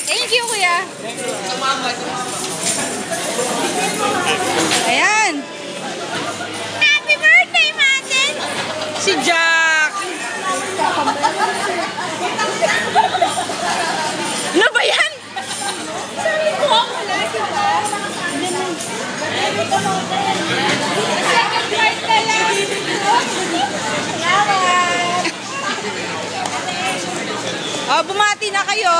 Thank you, kuya. Ayan. Happy birthday, Martin! Si Jack. Ano ba yan? Sabi ko, wala diba? Second birthday lang. Salamat. Oh, bumati na kayo.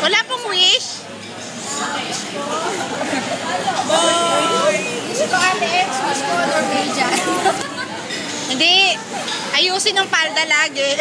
Wala pong wish? Gusto Ate X, wish ko Norwegian. Hindi, ayusin ang palda lagi.